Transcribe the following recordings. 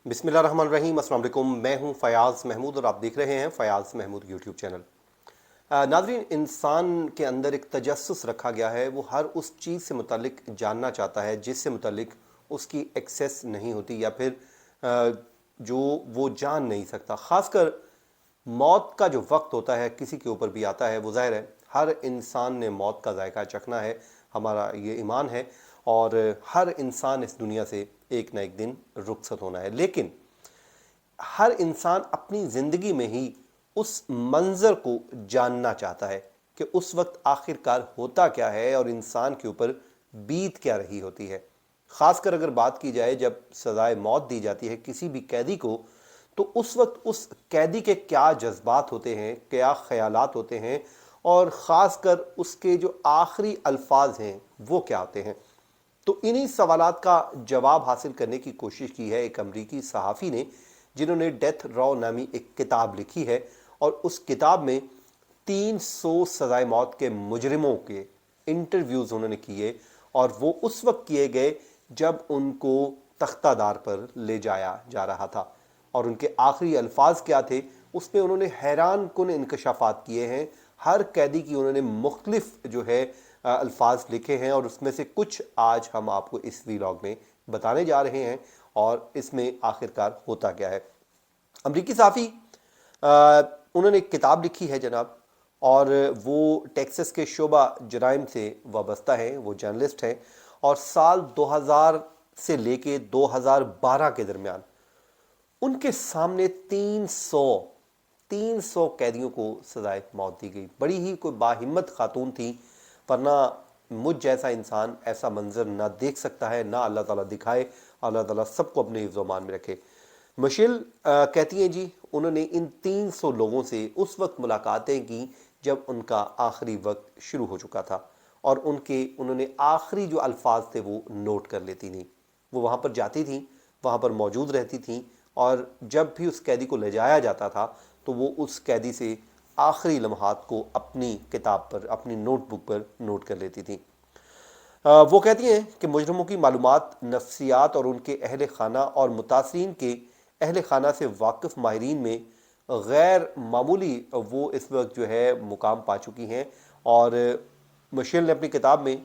बिस्मिल्लाहिर्रहमानिर्रहीम। अस्सलाम वालेकुम। मैं हूं फ़याज़ महमूद और आप देख रहे हैं फ़याज़ महमूद यूट्यूब चैनल। नाज़रीन, इंसान के अंदर एक तजस्सुस रखा गया है। वो हर उस चीज़ से मुतालिक जानना चाहता है जिससे मुतालिक उसकी एक्सेस नहीं होती या फिर जो वो जान नहीं सकता। ख़ासकर मौत का जो वक्त होता है किसी के ऊपर भी आता है, वो ज़ाहिर है हर इंसान ने मौत का जायका चखना है, हमारा ये ईमान है। और हर इंसान इस दुनिया से एक ना एक दिन रुखसत होना है, लेकिन हर इंसान अपनी ज़िंदगी में ही उस मंज़र को जानना चाहता है कि उस वक्त आखिरकार होता क्या है और इंसान के ऊपर बीत क्या रही होती है। ख़ासकर अगर बात की जाए जब सज़ाए मौत दी जाती है किसी भी कैदी को, तो उस वक्त उस कैदी के क्या जज्बात होते हैं, क्या ख़यालात होते हैं और ख़ासकर उसके जो आखिरी अल्फाज हैं वो क्या होते हैं। तो इन्हीं सवालात का जवाब हासिल करने की कोशिश की है एक अमरीकी सहाफ़ी ने, जिन्होंने डेथ रॉ नामी एक किताब लिखी है। और उस किताब में 300 सज़ाए मौत के मुजरिमों के इंटरव्यूज़ उन्होंने किए और वो उस वक्त किए गए जब उनको तख्तादार पर ले जाया जा रहा था। और उनके आखिरी अल्फाज क्या थे, उसमें उन्होंने हैरान कुन इंकशाफात किए हैं। हर कैदी की उन्होंने मुख्तलिफ जो है अल्फाज लिखे हैं और उसमें से कुछ आज हम आपको इस वीलॉग में बताने जा रहे हैं और इसमें आखिरकार होता क्या है। अमरीकी सहाफ़ी उन्होंने एक किताब लिखी है जनाब, और वो टेक्सास के शोबा जराइम से वाबस्ता हैं, वो जर्नलिस्ट हैं। और साल 2000 से लेके 2012 के दरमियान उनके सामने 300 कैदियों को सजाए मौत दी गई। बड़ी ही कोई बाहिम्मत खातून थी, वरना मुझ जैसा इंसान ऐसा मंजर ना देख सकता है, ना अल्लाह ताला दिखाए। अल्लाह ताला सबको अपने हिफ्ज़-ओ-मान में रखे। मिशेल कहती हैं जी, उन्होंने इन 300 लोगों से उस वक्त मुलाकातें की जब उनका आखिरी वक्त शुरू हो चुका था और उन्होंने आखिरी जो अल्फाज थे वो नोट कर लेती थी। वो वहाँ पर जाती थी, वहाँ पर मौजूद रहती थी और जब भी उस कैदी को ले जाया जाता था तो वो उस कैदी से आखिरी लम्हात को अपनी किताब पर, अपनी नोटबुक पर नोट कर लेती थी। वो कहती हैं कि मुजरमों की मालूमात, नफ्सियात और उनके अहल खाना और मुतासरीन के अहल खाना से वाकिफ़ माहिरीन में गैर मामूली वो इस वक्त जो है मुकाम पा चुकी हैं। और मिशेल ने अपनी किताब में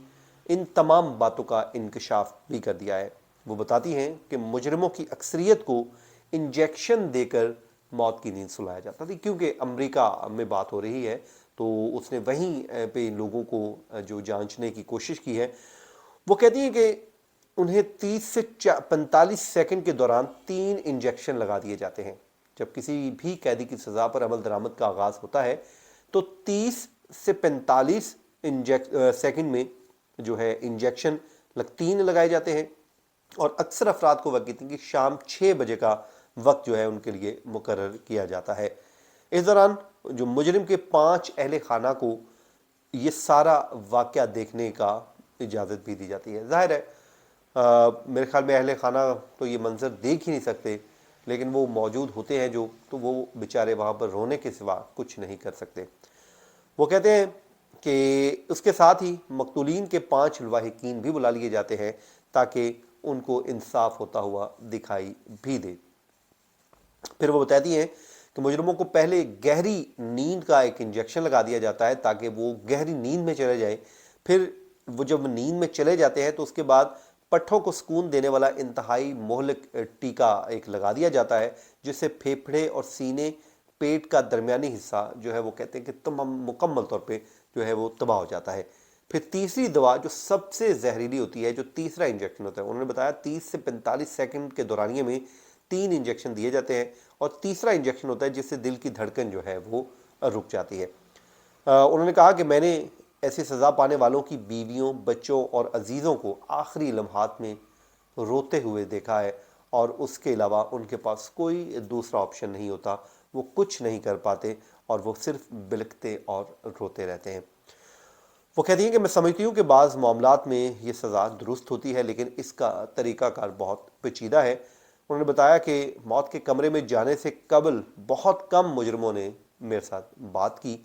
इन तमाम बातों का इंकशाफ भी कर दिया है। वो बताती हैं कि मुजरिमों की अक्सरियत को इंजेक्शन देकर मौत की नींद सुलाया जाता थी, क्योंकि अमेरिका में बात हो रही है तो उसने वहीं पे लोगों को जो जांचने की कोशिश की है। वो कहती हैं कि उन्हें 30 से 45 सेकंड के दौरान 3 इंजेक्शन लगा दिए जाते हैं। जब किसी भी कैदी की सज़ा पर अमल दरामद का आगाज़ होता है तो 30 से 45 सेकंड में जो है इंजेक्शन 3 लगाए जाते हैं। और अक्सर अफराद को वक्त कि शाम 6 बजे का वक्त जो है उनके लिए मुकर्रर किया जाता है। इस दौरान जो मुजरिम के 5 अहले खाना को ये सारा वाक़या देखने का इजाज़त भी दी जाती है। ज़ाहिर है मेरे ख्याल में अहले खाना तो ये मंज़र देख ही नहीं सकते, लेकिन वो मौजूद होते हैं जो, तो वो बेचारे वहाँ पर रोने के सिवा कुछ नहीं कर सकते। वो कहते हैं कि उसके साथ ही मकतूलीन के 5 लवाहिकीन भी बुला लिए जाते हैं ताकि उनको इंसाफ होता हुआ दिखाई भी दे। फिर वो बताती हैं कि मुजरिमों को पहले गहरी नींद का एक इंजेक्शन लगा दिया जाता है ताकि वो गहरी नींद में चले जाए। फिर वो जब नींद में चले जाते हैं तो उसके बाद पट्ठों को सुकून देने वाला इंतहाई मोहलक टीका एक लगा दिया जाता है, जिससे फेफड़े और सीने, पेट का दरमियानी हिस्सा जो है वो कहते हैं कि तमाम मुकम्मल तौर पे जो है वो तबाह हो जाता है। फिर तीसरी दवा जो सबसे जहरीली होती है, जो तीसरा इंजेक्शन होता है, उन्होंने बताया 30 से 45 सेकंड के दौरानिए में 3 इंजेक्शन दिए जाते हैं और तीसरा इंजेक्शन होता है जिससे दिल की धड़कन जो है वो रुक जाती है। उन्होंने कहा कि मैंने ऐसी सज़ा पाने वालों की बीवियों, बच्चों और अजीज़ों को आखिरी लम्हात में रोते हुए देखा है और उसके अलावा उनके पास कोई दूसरा ऑप्शन नहीं होता। वो कुछ नहीं कर पाते और वो सिर्फ बिलखते और रोते रहते हैं। वो कहती हैं कि मैं समझती हूँ कि बाज़ मामलात में ये सज़ा दुरुस्त होती है, लेकिन इसका तरीक़ाकार बहुत पेचीदा है। उन्होंने बताया कि मौत के कमरे में जाने से कबल बहुत कम मुजरिमों ने मेरे साथ बात की,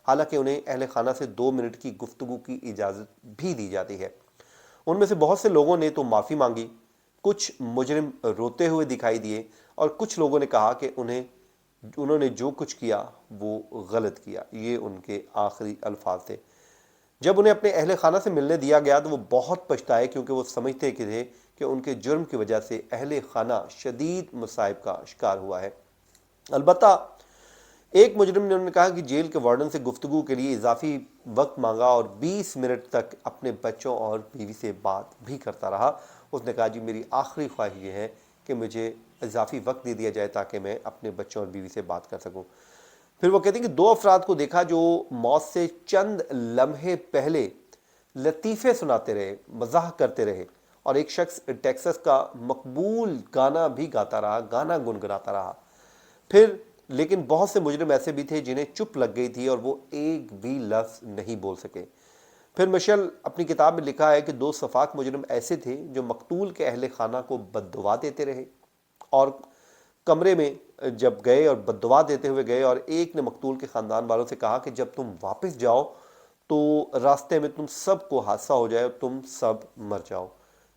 हालांकि उन्हें अहल खाना से 2 मिनट की गुफ्तगू की इजाज़त भी दी जाती है। उनमें से बहुत से लोगों ने तो माफ़ी मांगी, कुछ मुजरिम रोते हुए दिखाई दिए और कुछ लोगों ने कहा कि उन्होंने जो कुछ किया वो गलत किया। ये उनके आखिरी अल्फाज थे। जब उन्हें अपने अहले खाना से मिलने दिया गया तो वो बहुत पछताए, क्योंकि वो समझते थे कि उनके जुर्म की वजह से अहले खाना शदीद मुसाइब का शिकार हुआ है। अलबत्ता एक मुजरिम ने उन्होंने कहा कि जेल के वार्डन से गुफ्तगू के लिए इजाफी वक्त मांगा और 20 मिनट तक अपने बच्चों और बीवी से बात भी करता रहा। उसने कहा, जी मेरी आखिरी ख्वाहिश ये है कि मुझे इजाफी वक्त दे दिया जाए ताकि मैं अपने बच्चों और बीवी से बात कर सकूं। फिर वो कहते हैं कि 2 अफराद को देखा जो मौत से चंद लम्हे पहले लतीफ़े सुनाते रहे, मजाह करते रहे, और एक शख्स टेक्सास का मकबूल गाना भी गाता रहा, गाना गुनगुनाता रहा। फिर लेकिन बहुत से मुजरिम ऐसे भी थे जिन्हें चुप लग गई थी और वो एक भी लफ्ज़ नहीं बोल सके। फिर मिशेल अपनी किताब में लिखा है कि 2 सफाक मुजरिम ऐसे थे जो मकतूल के अहले खाना को बद्दुआ देते रहे और कमरे में जब गए और बद्दुआ देते हुए गए, और एक ने मकतूल के ख़ानदान वालों से कहा कि जब तुम वापस जाओ तो रास्ते में तुम सब को हादसा हो जाए और तुम सब मर जाओ।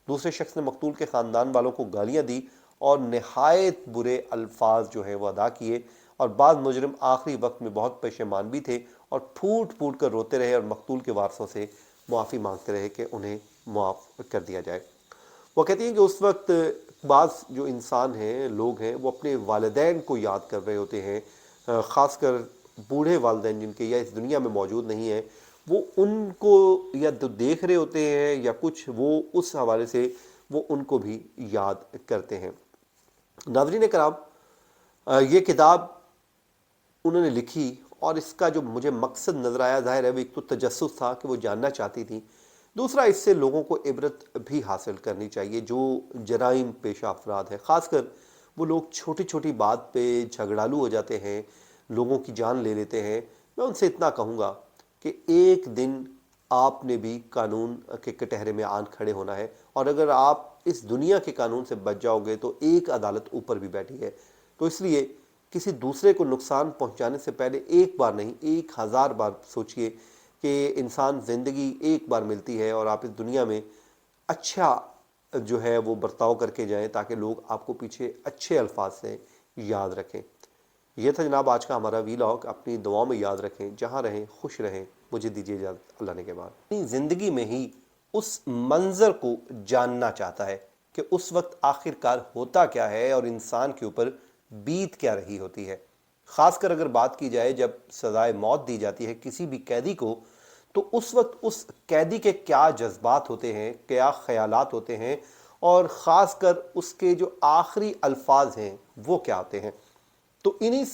दूसरे शख्स ने मकतूल के ख़ानदान वालों को गालियां दी और नहायत बुरे अल्फाज जो हैं वो अदा किए, और बाद मुजरिम आखिरी वक्त में बहुत परेशान भी थे और फूट फूट कर रोते रहे और मकतूल के वारसों से मुआफ़ी मांगते रहे कि उन्हें मुआफ़ कर दिया जाए। वो कहती हैं कि उस वक्त बाज़ जो इंसान हैं, लोग हैं, वो अपने वालिदैन को याद कर रहे होते हैं, ख़ासकर बूढ़े वालिदैन जिनके या इस दुनिया में मौजूद नहीं हैं, वो उनको या तो देख रहे होते हैं या कुछ वो उस हवाले से वो उनको भी याद करते हैं। नाज़रीन कराम, ये किताब उन्होंने लिखी और इसका जो मुझे मकसद नज़र आया, ज़ाहिर है वो एक तो तजस्सुस था कि वो जानना चाहती थी, दूसरा इससे लोगों को इबरत भी हासिल करनी चाहिए जो जराइम पेशा अफराद है। ख़ासकर वो लोग छोटी छोटी बात पे झगड़ालू हो जाते हैं, लोगों की जान ले लेते हैं। मैं उनसे इतना कहूँगा कि एक दिन आपने भी कानून के कटहरे में आन खड़े होना है, और अगर आप इस दुनिया के कानून से बच जाओगे तो एक अदालत ऊपर भी बैठी है। तो इसलिए किसी दूसरे को नुकसान पहुंचाने से पहले एक बार नहीं 1000 बार सोचिए कि इंसान ज़िंदगी एक बार मिलती है और आप इस दुनिया में अच्छा जो है वो बर्ताव करके जाएं ताकि लोग आपको पीछे अच्छे अल्फाज से याद रखें। यह था जनाब आज का हमारा वीलॉग। अपनी दुआओं में याद रखें, जहाँ रहें खुश रहें। मुझे दीजिए इजाज़त, अल्लाह ने के बाद। अपनी ज़िंदगी में ही उस मंज़र को जानना चाहता है कि उस वक्त आखिरकार होता क्या है और इंसान के ऊपर बीत क्या रही होती है। ख़ासकर अगर बात की जाए जब सज़ाए मौत दी जाती है किसी भी कैदी को, तो उस वक्त उस कैदी के क्या जज्बात होते हैं, क्या ख्यालात होते हैं, और ख़ासकर उसके जो आखिरी अल्फाज हैं वो क्या होते हैं। तो इन्हीं